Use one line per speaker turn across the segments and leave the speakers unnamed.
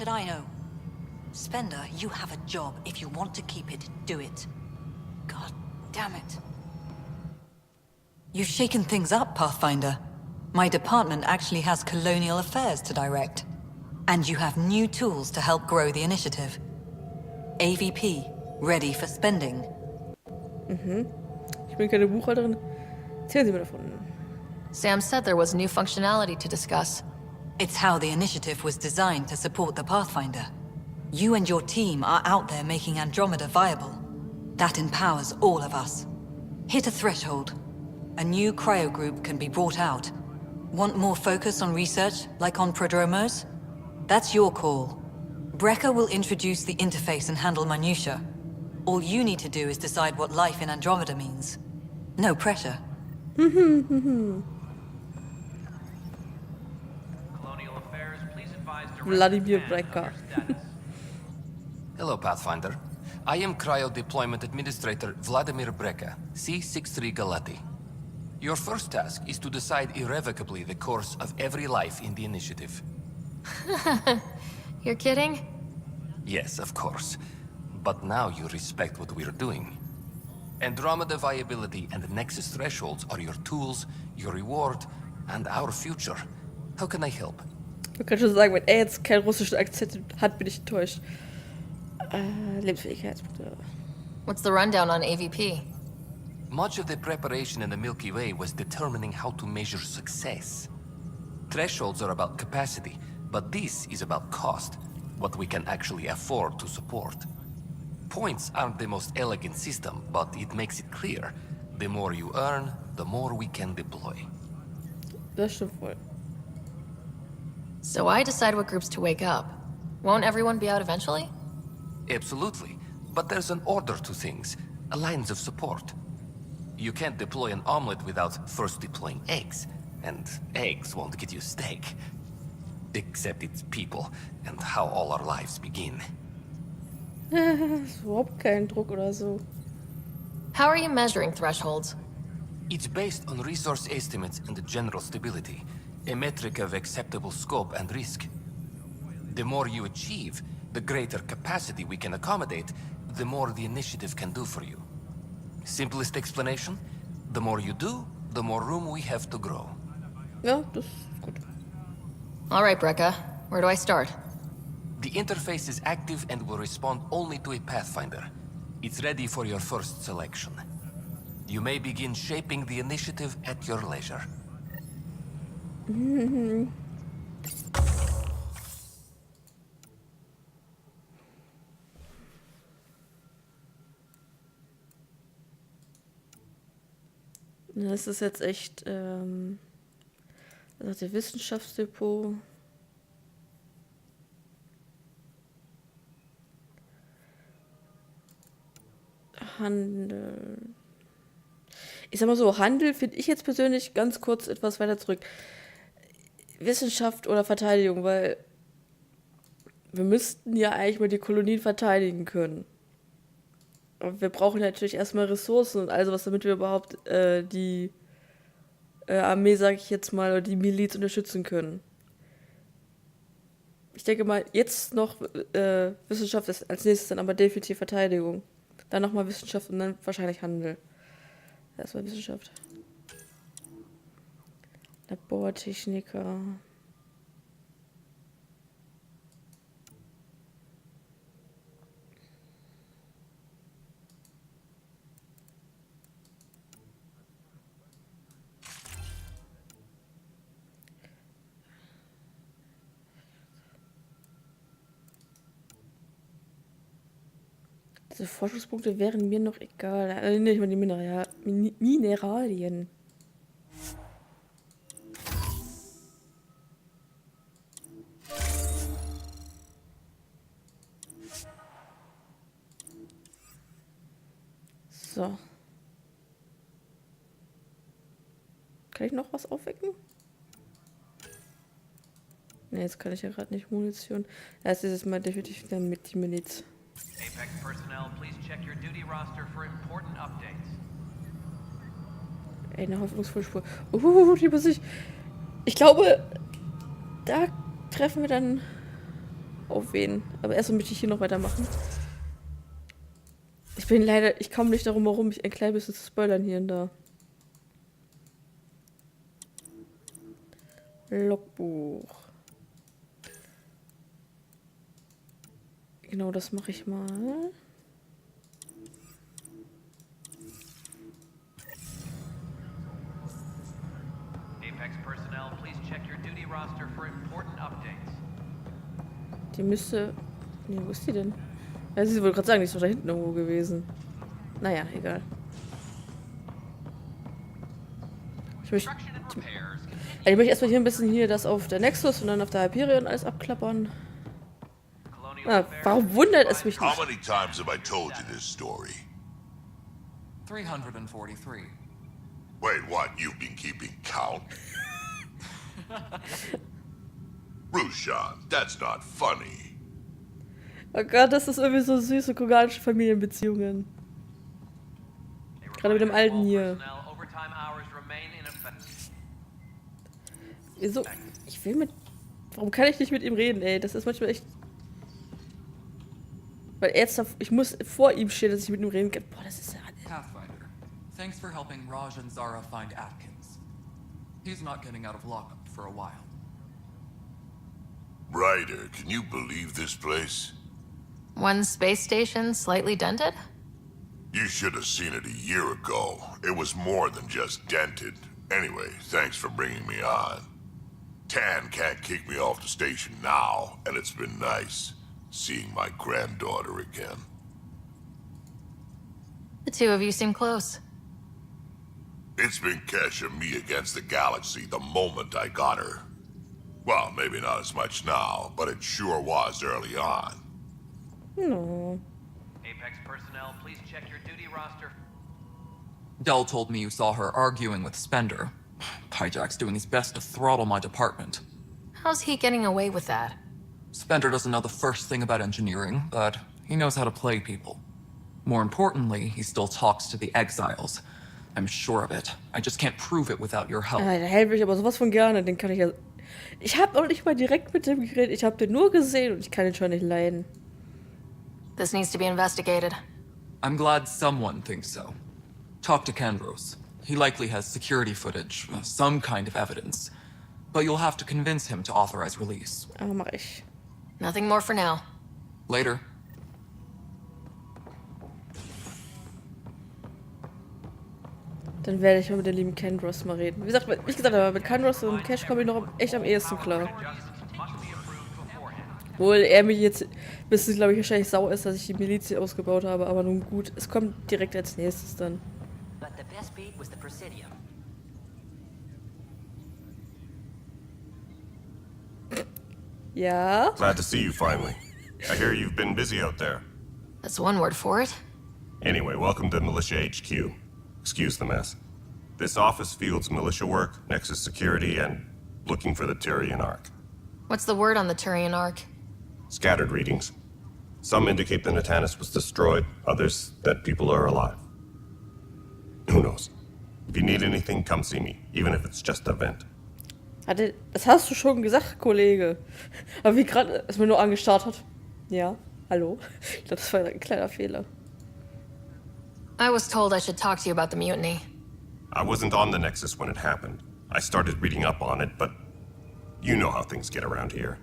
should I know? Spender, you have a job. If you want to keep it, do it. God damn it. You've shaken things up, Pathfinder. My department actually has colonial affairs to direct. And you have new tools to help grow the initiative. AVP, ready for spending.
Ich bin keine Buchhalterin. Erzählen Sie mir davon.
Sam said there was new functionality to discuss.
It's how the initiative was designed to support the Pathfinder. You and your team are out there making Andromeda viable. That empowers all of us. Hit a threshold. A new cryo group can be brought out. Want more focus on research, like on prodromos? That's your call. Brecker will introduce the interface and handle minutiae. All you need to do is decide what life in Andromeda means. No pressure.
Colonial Affairs, please advise
Vladimir
direct
Brecker.
status.
Hello, Pathfinder. I am Cryo Deployment Administrator Vladimir Brecker, C-63 Galati. Your first task is to decide irrevocably the course of every life in the initiative.
You're kidding?
Yes, of course. But now you respect what we're doing. Andromeda viability and Nexus thresholds are your tools, your reward, and our future. How can I help?
Man kann schon sagen, wenn er jetzt keinen russischen Akzent hat, bin ich enttäuscht. Lebensfähigkeitspunkte.
What's the rundown on AVP?
Much of the preparation in the Milky Way was determining how to measure success. Thresholds are about capacity, but this is about cost, what we can actually afford to support. Points aren't the most elegant system, but it makes it clear. The more you earn, the more we can deploy.
Das stimmt wohl.
So I decide what groups to wake up. Won't everyone be out eventually?
Absolutely, but there's an order to things, a lines of support. You can't deploy an omelet without first deploying eggs, and eggs won't get you steak. Except it's people, and how all our lives begin.
Ist überhaupt kein Druck oder so.
How are you measuring thresholds?
It's based on resource estimates and the general stability, a metric of acceptable scope and risk. The more you achieve, the greater capacity we can accommodate, the more the initiative can do for you. Simplest explanation, the more you do, the more room we have to grow.
Ja, das ist gut.
All right, Brecca. Where do I start?
The interface is active and will respond only to a Pathfinder. It's ready for your first selection. You may begin shaping the initiative at your leisure.
Das ist jetzt echt, also der Wissenschaftsdepot. Handel. Ich sag mal so, Handel finde ich jetzt persönlich ganz kurz etwas weiter zurück. Wissenschaft oder Verteidigung, weil wir müssten ja eigentlich mal die Kolonien verteidigen können. Aber wir brauchen natürlich erstmal Ressourcen und all sowas, damit wir überhaupt die Armee, sag ich jetzt mal, oder die Miliz unterstützen können. Ich denke mal, jetzt noch Wissenschaft ist als nächstes, dann aber definitiv Verteidigung. Dann nochmal Wissenschaft und dann wahrscheinlich Handel. Erstmal Wissenschaft. Labortechniker. Diese Forschungspunkte wären mir noch egal. Nicht mal die Mineralien. So. Kann ich noch was aufwecken? Ne, jetzt kann ich ja gerade nicht Munition. Erst dieses Mal definitiv dann mit die Miliz.
Apex personnel, please check your duty roster for important updates.
Ey, eine hoffnungsvolle Spur. Die muss ich. Ich glaube, da treffen wir dann auf wen. Aber erstmal möchte ich hier noch weitermachen. Ich komme nicht darum herum, mich ein klein bisschen zu spoilern hier und da. Logbuch. Genau, das mache ich mal.
Apex personnel, please check your duty roster for important updates.
Die müsste... Nee, wo ist die denn? Ja, sie wollte gerade sagen, die ist doch da hinten irgendwo gewesen. Naja, egal. Ich möchte erstmal hier ein bisschen hier das auf der Nexus und dann auf der Hyperion alles abklappern. Warum wundert es mich
How
nicht?
many times have I told you this story?
343.
Wait, what? You've been keeping count? Rushan, that's not funny.
Oh Gott, das ist irgendwie so süße koreanische Familienbeziehungen. Gerade mit dem Alten hier. Wieso? Ich will mit... Warum kann ich nicht mit ihm reden, ey? Das ist manchmal echt... Weil er jetzt... Ich muss vor ihm stehen, dass ich mit ihm reden kann. Boah, das ist ja...
Pathfinder, thanks for helping Raj and Zara find Atkins. He's not getting out of lockup for a while.
Ryder, can you believe this place?
One space station slightly dented?
You should have seen it a year ago. It was more than just dented. Anyway, thanks for bringing me on. Tan can't kick me off the station now, and it's been nice seeing my granddaughter again.
The two of you seem close.
It's been Kesha me against the galaxy the moment I got her. Well, maybe not as much now, but it sure was early on.
No.
Apex personnel, please check your duty roster.
Dell told me you saw her arguing with Spender. Pyjack's doing his best to throttle my department.
How's he getting away with that?
Spender doesn't know the first thing about engineering, but he knows how to play people. More importantly, he still talks to the exiles. I'm sure of it. I just can't prove it without your help.
Ja, der helfe ich aber sowas von gerne. Den kann ich ja... Ich habe auch nicht mal direkt mit dem geredet. Ich habe den nur gesehen und ich kann ihn schon nicht leiden.
This needs to be investigated.
I'm glad someone thinks so. Talk to Kandros. He likely has security footage, some kind of evidence. But you'll have to convince him to authorize release.
Aber mach ich.
Nothing more for now.
Later.
Dann werde ich mal mit der lieben Kandros mal reden. Wie gesagt, aber mit Kandros und Cash komme ich noch echt am ehesten klar. Obwohl er mich jetzt bis glaube ich wahrscheinlich sauer ist, dass ich die Miliz hier ausgebaut habe, aber nun gut, es kommt direkt als nächstes dann. Ja?
Glad to see you finally. I hear you've been busy out there.
That's one word for it.
Anyway, welcome to Militia HQ. Excuse the mess. This office fields militia work, Nexus security, and looking for the Tyrian Ark.
What's the word on the Turian Ark?
Scattered readings. Some indicate the Natanus was destroyed, others that people are alive. Who knows? If you need anything, come see me, even if it's just a vent.
Das hast du schon gesagt, Kollege. Aber wie gerade es mir nur angestarrt hat. Ja, hallo. Ich glaube, das war ein kleiner Fehler.
I was told I should talk to you about the mutiny.
I wasn't on the Nexus when it happened. I started reading up on it, but you know how things get around here.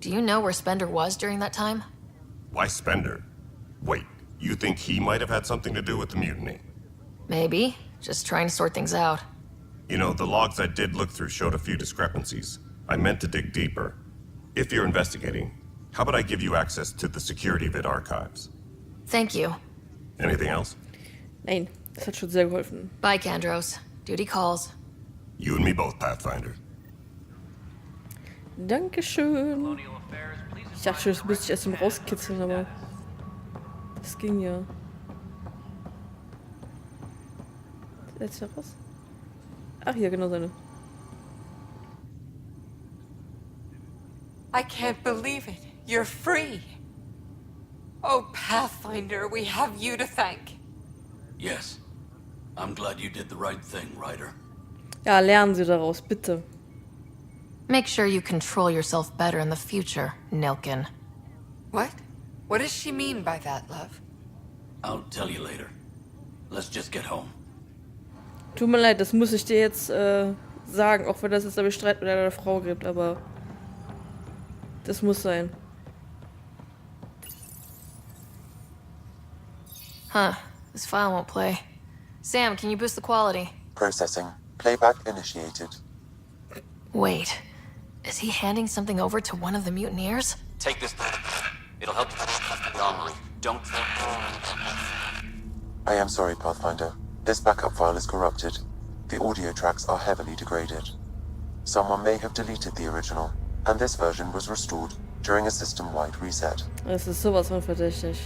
Do you know where Spender was during that time?
Why Spender? Wait, you think he might have had something to do with the mutiny?
Maybe. Just trying to sort things out.
You know, the logs I did look through showed a few discrepancies. I meant to dig deeper. If you're investigating, how about I give you access to the security vid archives?
Thank you.
Anything else?
Nein, das hat schon sehr geholfen.
Bye, Kandros. Duty calls.
You and me both, Pathfinder.
Dankeschön. Ich dachte schon, das müsste ich erst mal rauskitzeln, aber das ging ja. Jetzt raus? Ach, hier, genau seine.
I can't believe it. You're free. Oh, Pathfinder, we have you to thank.
Yes. I'm glad you did the right thing, Ryder.
Ja, lernen Sie daraus, bitte.
Make sure you control yourself better in the future, Nilkin.
What? What does she mean by that, love?
I'll tell you later. Let's just get home.
Tut mir leid, das muss ich dir jetzt sagen, auch wenn das jetzt aber Streit mit einer Frau gibt, aber das muss sein.
Huh. This file won't play. Sam, can you boost the quality?
Processing. Playback initiated.
Wait. Is he handing something over to one of the mutineers?
Take this. It'll help the armory. Don't.
I am sorry, Pathfinder. This backup file is corrupted. The audio tracks are heavily degraded. Someone may have deleted the original, and this version was restored during a system-wide reset.
Das ist sowas von verdächtig.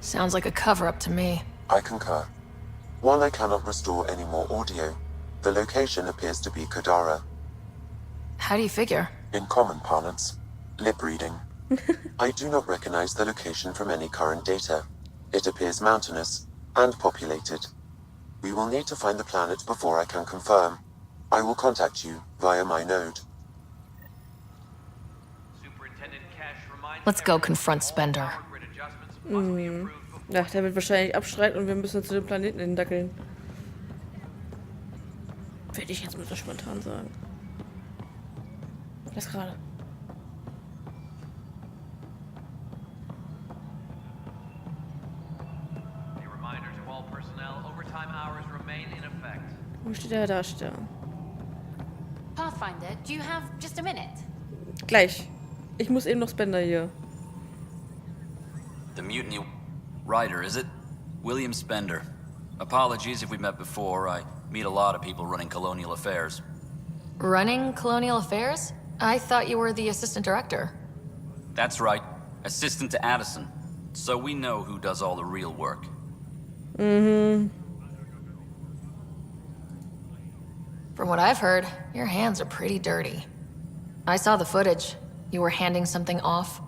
Sounds like a cover-up to me.
I concur. While I cannot restore any more audio, the location appears to be Kadara.
How do you figure?
In common parlance, lip reading. I do not recognize the location from any current data. It appears mountainous and populated. We will need to find the planet before I can confirm. I will contact you via my node.
Superintendent Cash reminds
Let's go confront Spender.
grid adjustments must be approved before
Ja, der wird wahrscheinlich abstreiten und wir müssen zu dem Planeten hindackeln. Würde ich jetzt mal so spontan sagen. Das gerade.
a reminder to all personnel, overtime hours remain in effect.
Wo steht der? Da steht er.
Pathfinder, do you have just a minute?
Gleich. Ich muss eben noch Spender hier.
The mutiny. Ryder, is it? William Spender. Apologies if we met before. I meet a lot of people running colonial affairs.
Running colonial affairs? I thought you were the assistant director.
That's right. Assistant to Addison. So we know who does all the real work.
From what I've heard, your hands are pretty dirty. I saw the footage. You were handing something off.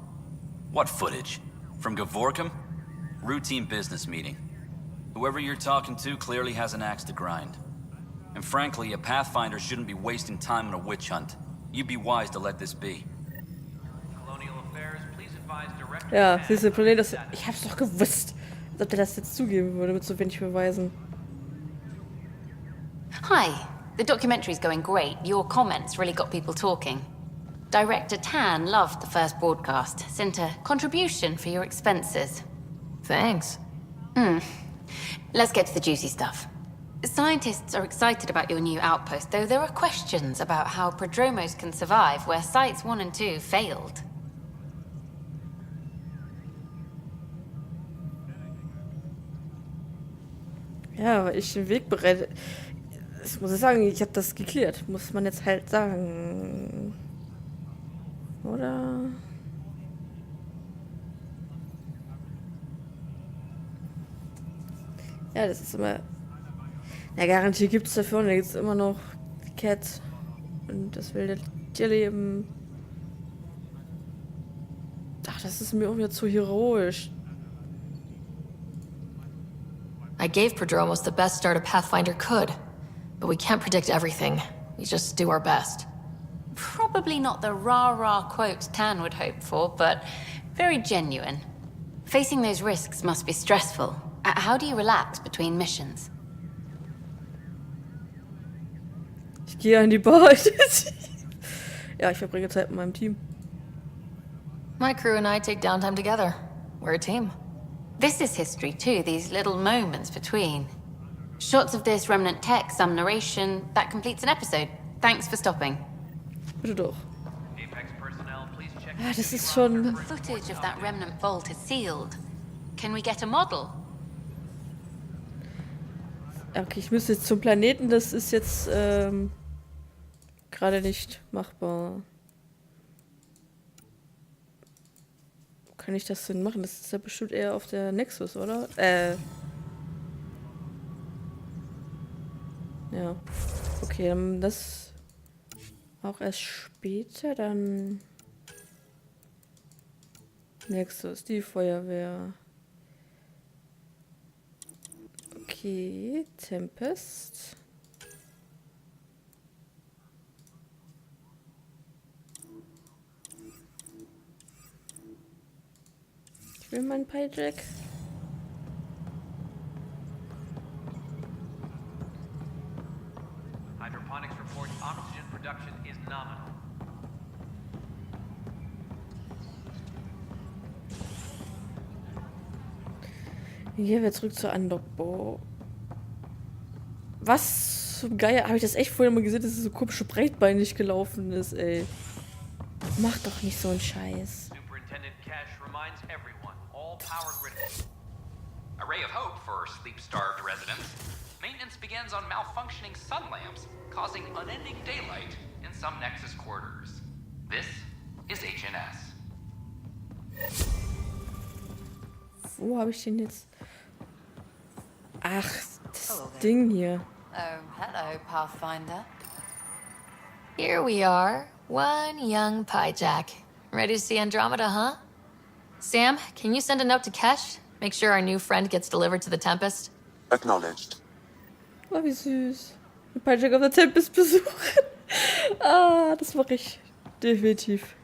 What footage? From Gavorkum? Routine business meeting. Whoever you're talking to clearly has an axe to grind. And frankly, a Pathfinder shouldn't be wasting time on a witch hunt. You'd be wise to let this be.
Colonial affairs, please advise Director
Ja,
Cash
siehst du, Problem, das. Ich hab's doch gewusst. Als ob der das jetzt zugeben würde mit so wenig Beweisen.
Hi. The documentary's going great. Your comments really got people talking. Director Tan loved the first broadcast. Sent a contribution for your expenses.
Thanks.
Let's get to the juicy stuff. Scientists are excited about your new outpost, though there are questions about how prodromos can survive where Sites 1 and 2 failed.
Ja, weil ich den Weg bereite. Ich muss sagen, ich habe das geklärt. Muss man jetzt halt sagen. Oder? Ja, das ist immer. Ja, Garantie gibt es dafür und da gibt es immer noch die Cat und das wilde Tierleben. Ach, das ist mir auch wieder zu heroisch.
I gave Prodromos the best start a Pathfinder could, but we can't predict everything. We just do our best.
Probably not the rah-rah quote Tan would hope for, but very genuine. Facing those risks must be stressful. How do you relax between missions?
Ich gehe an die Bar. Ja, ich verbringe Zeit mit meinem Team.
My crew and I take downtime together. We're a team.
This is history too, these little moments between. Shots of this remnant tech, some narration, that completes an episode. Thanks for stopping.
Bitte doch.
Apex personnel, please check
Ah, das ist schon.
But footage of that remnant vault is sealed. Can we get a model?
Okay, ich müsste jetzt zum Planeten, das ist jetzt gerade nicht machbar. Wo kann ich das denn machen? Das ist ja bestimmt eher auf der Nexus, oder? Ja. Okay, dann das auch erst später, dann Nexus, die Feuerwehr. Okay, Tempest. Ich will meinen Piejack.
Hydroponics report oxygen production is nominal.
Hier wir zurück zur Andockbo. Was zum Geier? Habe ich das echt vorher mal gesehen, dass es so komische breitbeinig gelaufen ist, ey. Mach doch nicht so einen Scheiß.
Superintendent Cash reminds everyone, all power grid.
A ray of hope for sleep-starved residents. Maintenance begins on malfunctioning sun lamps, causing unending daylight in some Nexus quarters. This is HNS.
Wo habe ich den jetzt? Ach, das Ding hier.
Oh, hello, Pathfinder. Here we are, one young Pyjack. Ready to see Andromeda, huh? Sam, can you send a note to Kesh? Make sure our new friend gets delivered to the Tempest?
Acknowledged.
Oh, wie süß. Ein Piejack auf der Tempest besuchen. Das mache ich definitiv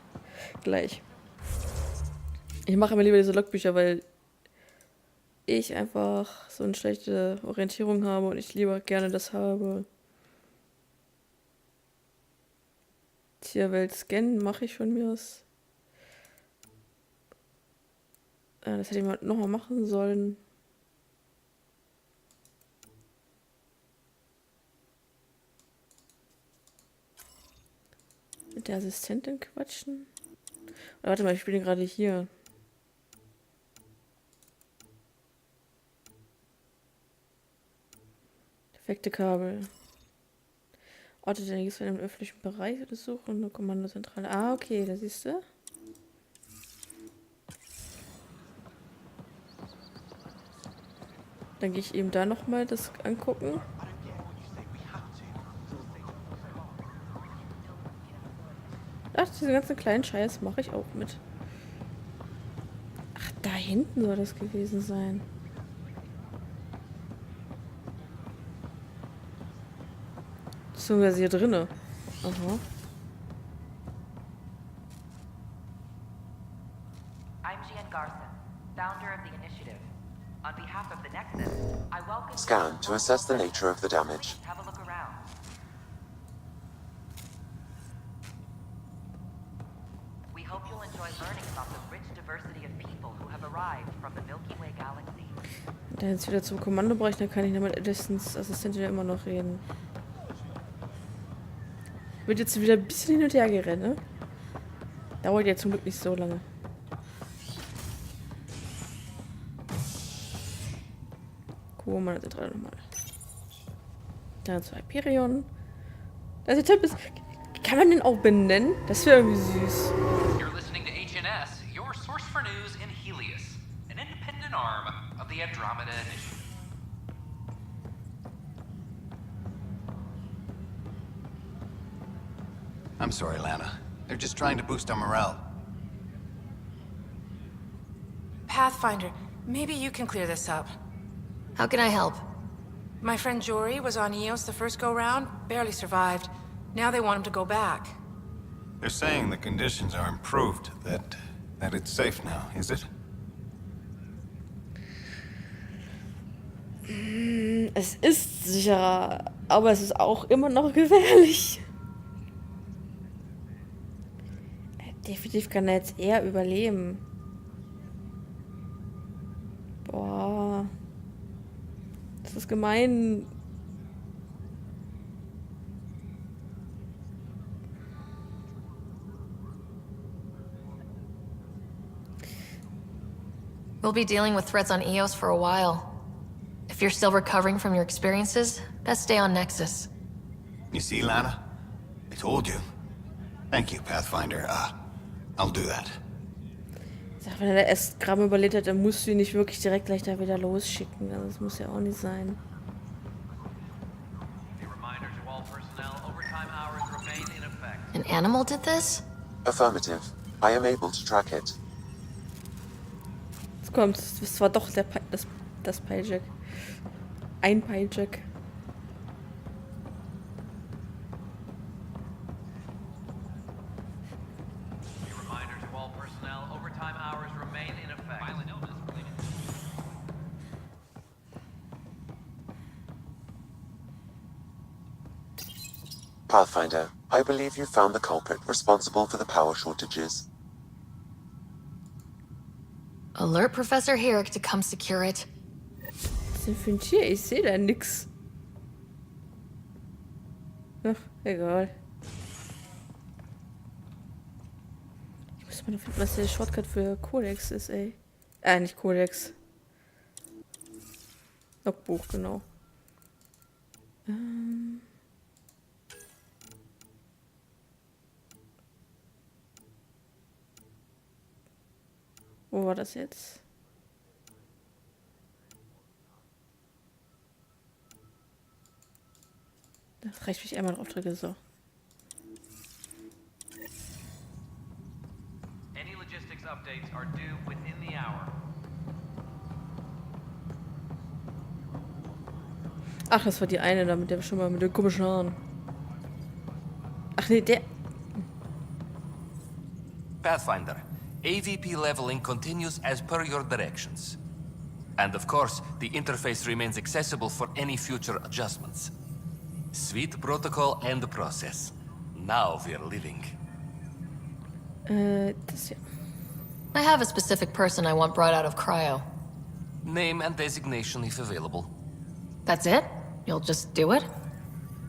gleich. Ich mache mir lieber diese Logbücher, weil ich einfach so eine schlechte Orientierung habe und ich lieber gerne das habe. Tierwelt scannen mache ich von mir aus. Das hätte ich mal nochmal machen sollen. Mit der Assistentin quatschen. Oder warte mal, ich bin gerade hier. Defekte Kabel. Orte der Nächsten im öffentlichen Bereich untersuchen. Eine Kommandozentrale. Ah, okay, da siehst du. Dann gehe ich eben da nochmal das angucken. Ach, diese ganzen kleinen Scheiß mache ich auch mit. Ach, da hinten soll das gewesen sein. Beziehungsweise hier drinne. Aha.
Scan to assess the nature of the damage.
We hope you'll enjoy learning about the rich diversity of people who have arrived from the Milky Way galaxy.
Da jetzt wieder zum Kommandobereich, dann kann ich mit Edisons Assistentin ja immer noch reden. Wird jetzt wieder ein bisschen hin und her gerannt, ne? Dauert ja zum Glück nicht so lange. Kommandozentrale nochmal. Dann zu Hyperion. Da ist der Tipp. Kann man den auch benennen? Das wäre irgendwie süß.
You're listening to HNS, your source for news in Helios, an independent arm of the Andromeda Initiative.
I'm sorry, Lana. They're just trying to boost our morale.
Pathfinder, maybe you can clear this up.
How can I help?
My friend Jory was on Eos the first go-round, barely survived. Now they want him to go back.
They're saying the conditions are improved, that it's safe now, is it?
Es ist sicherer, aber es ist auch immer noch gefährlich. Definitiv kann er jetzt eher überleben. Boah. Das ist gemein.
We'll be dealing with threats on Eos for a while. If you're still recovering from your experiences, best stay on Nexus.
You see, Lana? I told you. Thank you, Pathfinder. I'll do that.
Ich sag, wenn er erst Gramm überlebt hat, dann musst du ihn nicht wirklich direkt gleich da wieder losschicken. Also das muss ja auch nicht sein.
An animal did this?
Affirmative. I am able to track it.
Jetzt kommt, das war doch das Piejack. Ein Piejack.
Reminder to all personnel, overtime hours remain in effect.
Pathfinder, I believe you found the culprit responsible for the power shortages.
Alert Professor Herrick to come secure it.
Was ist denn für ein Tier? Ich sehe da nix. Ach, egal. Ich muss mal noch finden, was der Shortcut für Codex ist, ey. Nicht Codex. Logbuch, genau. Wo war das jetzt? Das reicht, wenn ich einmal drauf drücke, so.
Any logistics updates are due within the hour.
Ach, das war die eine da, mit der schon mal mit den komischen Haaren. Ach nee, der...
Pathfinder, AVP leveling continues as per your directions. And of course, the interface remains accessible for any future adjustments. Sweet protocol and the process. Now we're living.
Das hier.
I have a specific person I want brought out of cryo.
Name and designation if available.
That's it? You'll just do it?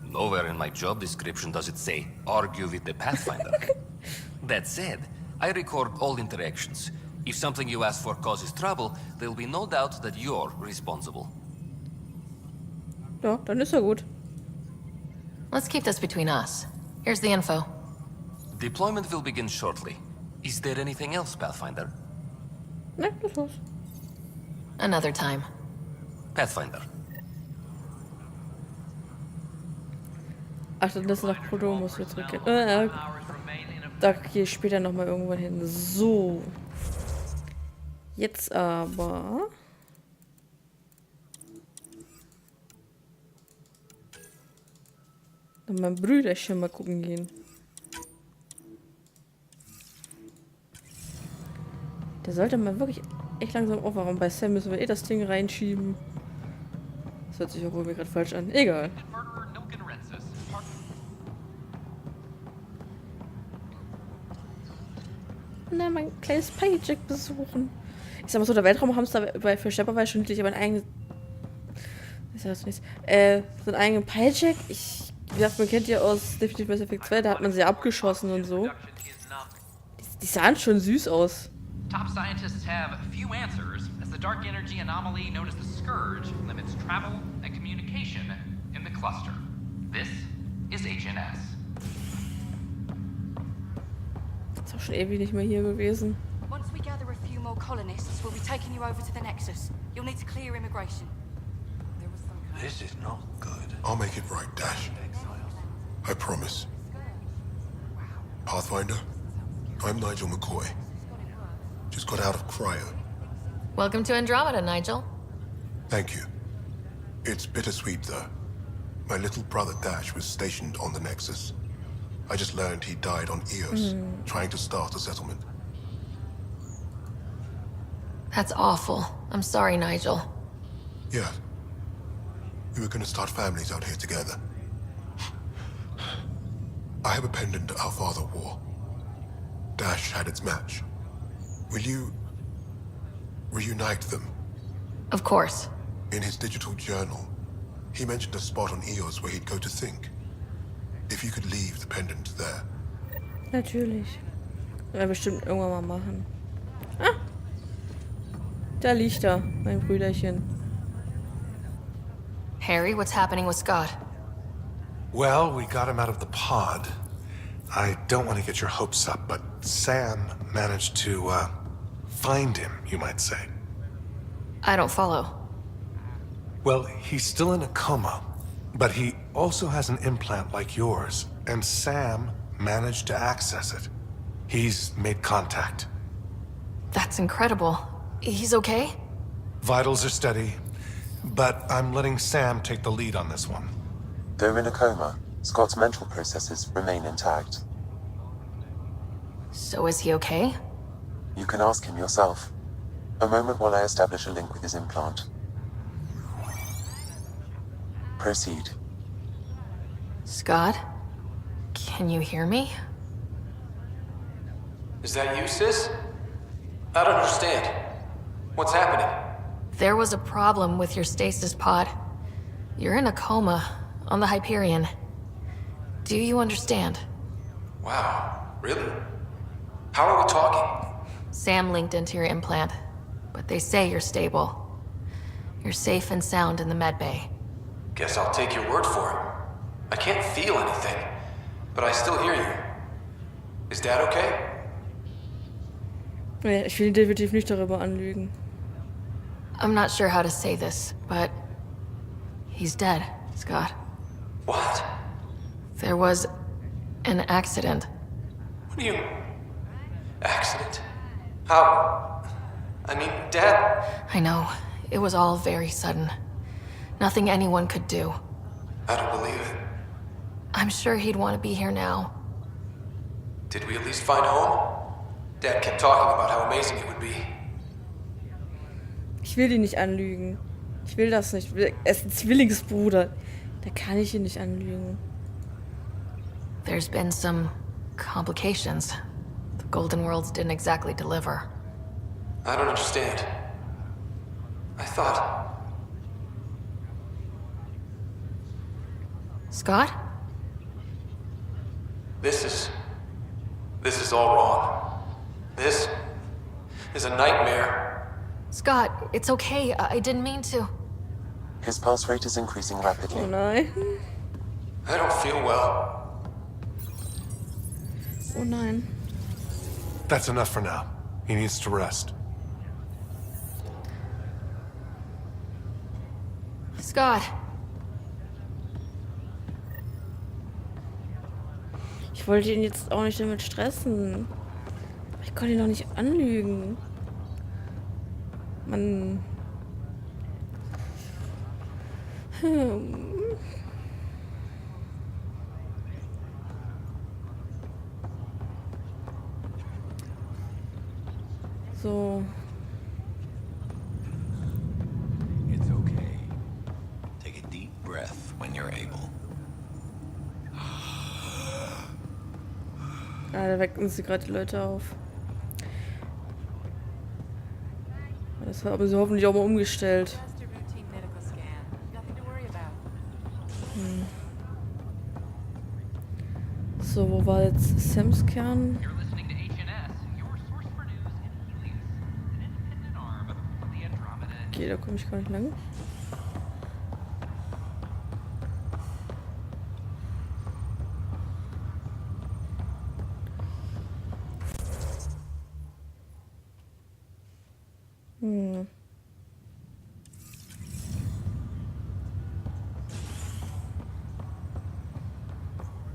Nowhere in my job description does it say, argue with the Pathfinder. That said, I record all interactions. If something you ask for causes trouble, there'll be no doubt that you're responsible.
Ja, dann ist er gut.
Let's keep this between us. Here's the info.
Deployment will begin shortly. Is there anything else, Pathfinder?
Ne, das war's.
Another time.
Pathfinder.
Ach, dann ist nach Proto, muss wir zurückgehen. Da gehe ich später nochmal irgendwann hin. So. Jetzt aber... Dann mein Brüderchen mal gucken gehen. Der sollte mal wirklich echt langsam aufwachen. Bei Sam müssen wir eh das Ding reinschieben. Das hört sich auch irgendwie gerade falsch an. Egal. Na, mein kleines Paycheck besuchen. Ich sag mal so, der Weltraumhamster für Shepard war schon niedlich, aber ein eigenes... Ich sag das nicht. So einen eigenen Paycheck. Wie gesagt, man kennt ja aus Definitive Mass Effect 2, da hat man sie abgeschossen und so. Die sahen schon süß aus.
Top scientists have few answers, as the dark energy anomaly known as the Scourge limits travel and communication in the cluster. This is Agent S.
Ist auch schon ewig nicht mehr hier gewesen.
Once we gather a few more colonists, we'll be taking you over to the Nexus. You'll need to clear immigration.
This is not good. I'll make it right, Dash. I promise. Pathfinder, I'm Nigel McCoy. Just got out of cryo.
Welcome to Andromeda, Nigel.
Thank you. It's bittersweet, though. My little brother Dash was stationed on the Nexus. I just learned he died on Eos, trying to start a settlement.
That's awful. I'm sorry, Nigel.
Yeah. We were gonna start families out here together. I have a pendant our father wore. Dash had its match. Will you reunite them?
Of course.
In his digital journal, he mentioned a spot on Eos where he'd go to think. If you could leave the pendant there.
Natürlich. Ja, bestimmt irgendwann mal machen. Ah! Da liegt er, mein Brüderchen.
Harry, what's happening with Scott?
Well, we got him out of the pod. I don't want to get your hopes up, but Sam managed to, find him, you might say.
I don't follow.
Well, he's still in a coma, but he also has an implant like yours, and Sam managed to access it. He's made contact.
That's incredible. He's okay?
Vitals are steady, but I'm letting Sam take the lead on this one.
Though in a coma, Scott's mental processes remain intact.
So is he okay?
You can ask him yourself. A moment while I establish a link with his implant. Proceed.
Scott? Can you hear me?
Is that you, sis? I don't understand. What's happening?
There was a problem with your stasis pod. You're in a coma on the Hyperion. Do you understand?
Wow, really? How are we talking?
Sam linked into your implant, but they say you're stable. You're safe and sound in the medbay.
Guess I'll take your word for it. I can't feel anything, but I still hear you. Is Dad okay?
Ja, ich will ihn definitiv nicht darüber anlügen.
I'm not sure how to say this, but he's dead, Scott.
What?
There was an accident.
What do you... Accident? How? I mean, Dad...
I know. It was all very sudden. Nothing anyone could do.
I don't believe it.
I'm sure he'd want to be here now.
Did we at least find home? Dad kept talking about how amazing it would be.
Ich will ihn nicht anlügen. Ich will das nicht. Er ist ein Zwillingsbruder. Da kann ich ihn nicht anlügen.
There's been some complications. The Golden Worlds didn't exactly deliver.
I don't understand. I thought...
Scott?
This is all wrong. This is a nightmare.
Scott, it's okay. I didn't mean to.
His pulse rate is increasing rapidly.
Oh nein.
I don't feel well.
Oh nein.
That's enough for now. He needs to rest.
Scott.
Ich wollte ihn jetzt auch nicht damit stressen. Ich konnte ihn doch nicht anlügen. Mann. So.
It's okay. Take a deep breath when you're able.
Ah, da wecken sie gerade die Leute auf. Das haben sie hoffentlich auch mal umgestellt. So, wo war jetzt Sams Kern? Okay, da komme ich gar nicht lang.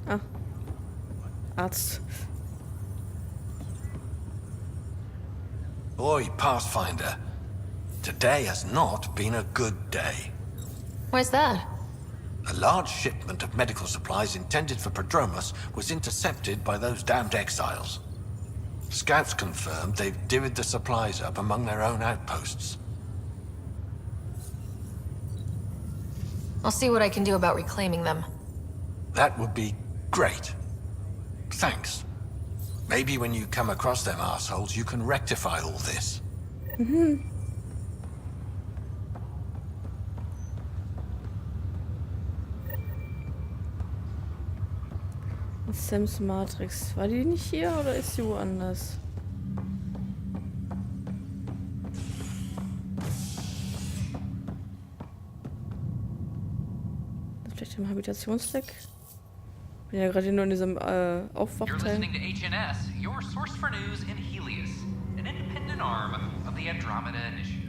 Ah. Arzt.
Boy, Pathfinder. Today has not been a good day.
Why's that?
A large shipment of medical supplies intended for Prodromos was intercepted by those damned exiles. Scouts confirmed they've divvied the supplies up among their own outposts.
I'll see what I can do about reclaiming them.
That would be great. Thanks. Maybe when you come across them assholes, you can rectify all this.
Sams Matrix. War die nicht hier oder ist sie woanders? Vielleicht im Habitationsdeck? Bin ja gerade nur in diesem
You're
Aufwachteil.
listening to HNS, your source for news in Helios, an independent arm of the Andromeda Initiative.